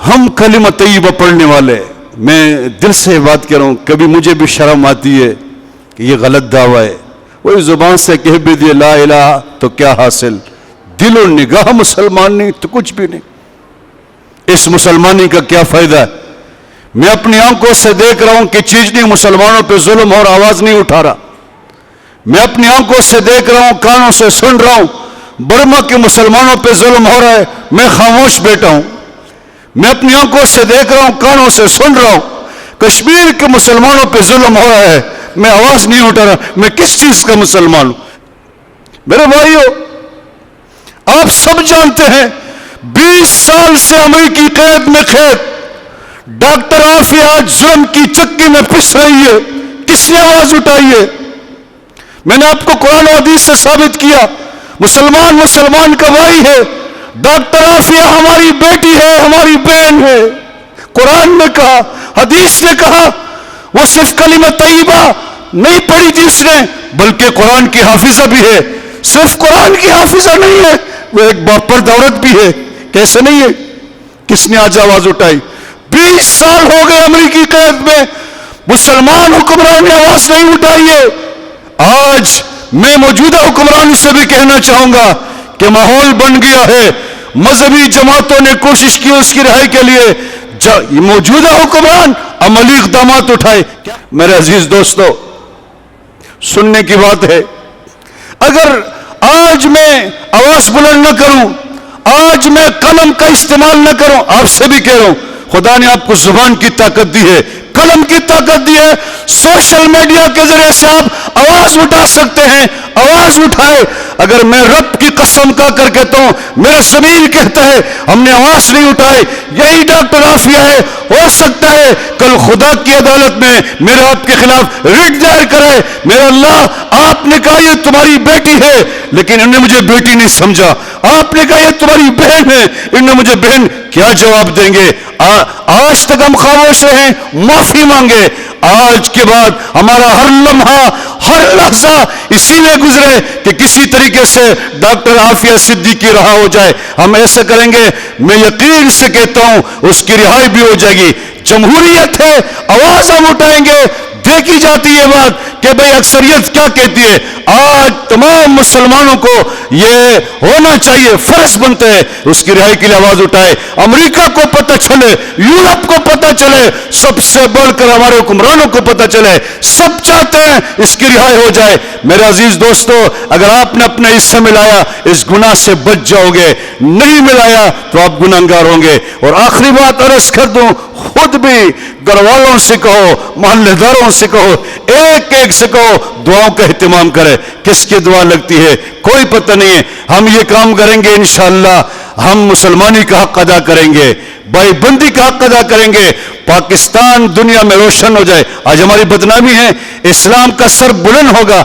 ہم کلمہ طیبہ پڑھنے والے، میں دل سے بات کر رہا ہوں، کبھی مجھے بھی شرم آتی ہے کہ یہ غلط دعویٰ ہے، وہی زبان سے کہہ بھی دیے لا الہ تو کیا حاصل، دل و نگاہ مسلمان نہیں تو کچھ بھی نہیں، اس مسلمانی کا کیا فائدہ ہے؟ میں اپنی آنکھوں سے دیکھ رہا ہوں کہ چیچنی مسلمانوں پہ ظلم اور آواز نہیں اٹھا رہا، میں اپنی آنکھوں سے دیکھ رہا ہوں، کانوں سے سن رہا ہوں برما کے مسلمانوں پہ ظلم ہو رہا ہے، میں خاموش بیٹھا ہوں، میں اپنی آنکھوں سے دیکھ رہا ہوں، کانوں سے سن رہا ہوں کشمیر کے مسلمانوں پہ ظلم ہو رہا ہے، میں آواز نہیں اٹھا رہا، میں کس چیز کا مسلمان ہوں؟ میرے بھائیو، آپ سب جانتے ہیں 20 سال سے امریکی قید میں قید ڈاکٹر عافیہ آج ظلم کی چکی میں پس رہی ہے، کس نے آواز اٹھائی ہے؟ میں نے آپ کو قرآن و حدیث سے ثابت کیا، مسلمان کا بھائی ہے، ڈاکٹر عافیہ ہماری بیٹی ہے، ہماری بہن ہے، قرآن نے کہا، حدیث نے کہا، وہ صرف کلمہ طیبہ نہیں پڑھی تھی اس نے بلکہ قرآن کی حافظہ بھی ہے، صرف قرآن کی حافظہ نہیں ہے، وہ ایک باپرد عورت بھی ہے، کیسے نہیں ہے؟ کس نے آج آواز اٹھائی؟ 20 سال ہو گئے امریکی قید میں، مسلمان حکمران نے آواز نہیں اٹھائی ہے۔ آج میں موجودہ حکمران سے بھی کہنا چاہوں گا کہ ماحول بن گیا ہے، مذہبی جماعتوں نے کوشش کی اس کی رہائی کے لیے، موجودہ حکمران عملی اقدامات اٹھائے۔ میرے عزیز دوستو، سننے کی بات ہے، اگر آج میں آواز بلند نہ کروں، آج میں قلم کا استعمال نہ کروں، آپ سے بھی کہہ رہا ہوں، خدا نے آپ کو زبان کی طاقت دی ہے، قلم کی طاقت دی ہے، سوشل میڈیا کے ذریعے سے آپ آواز اٹھا سکتے ہیں، آواز اٹھائے۔ اگر میں رب کی قسم کا کر کہتا ہوں، میرا ضمیر کہتا ہے ہم نے آواز نہیں اٹھائی، یہی ڈاکٹر عافیہ ہے، ہو سکتا ہے کل خدا کی عدالت میں میرے آپ کے خلاف ریٹ دائر کرے، میرا اللہ آپ نے کہا یہ تمہاری بیٹی ہے لیکن انہوں نے مجھے بیٹی نہیں سمجھا، آپ نے کہا یہ تمہاری بہن ہے، انہوں نے مجھے بہن، کیا جواب دیں گے؟ آج تک ہم خاموش رہے، معافی مانگے، آج کے بعد ہمارا ہر لمحہ ہر لحظہ اسی میں گزرے کہ کسی طریقے سے ڈاکٹر عافیہ صدیقی رہا ہو جائے، ہم ایسا کریں گے، میں یقین سے کہتا ہوں اس کی رہائی بھی ہو جائے گی۔ جمہوریت ہے، آواز ہم اٹھائیں گے، دیکھی جاتی ہے بات کہ بھئی اکثریت کیا کہتی ہے، آج تمام مسلمانوں کو یہ ہونا چاہیے، فرض بنتا ہے اس کی رہائی کے لیے آواز اٹھائے، امریکہ کو پتہ چلے، یورپ کو پتہ چلے، سب سے بڑھ کر ہمارے حکمرانوں کو پتہ چلے، سب چاہتے ہیں اس کی رہائی ہو جائے۔ میرے عزیز دوستو، اگر آپ نے اپنا حصہ ملایا اس گناہ سے بچ جاؤ گے، نہیں ملایا تو آپ گناہگار ہوں گے۔ اور آخری بات عرض کر دوں، خود بھی گھر والوں سے کہو، محلے داروں سے کہو، ایک ایک سے کہو دعاؤں کا اہتمام کرے، کس کی دعا لگتی ہے کوئی پتہ نہیں ہے۔ ہم یہ کام کریں گے انشاءاللہ، ہم مسلمانی کا حق ادا کریں گے، بھائی بندی کا حق ادا کریں گے، پاکستان دنیا میں روشن ہو جائے۔ آج ہماری بدنامی ہے، اسلام کا سر بلند ہوگا۔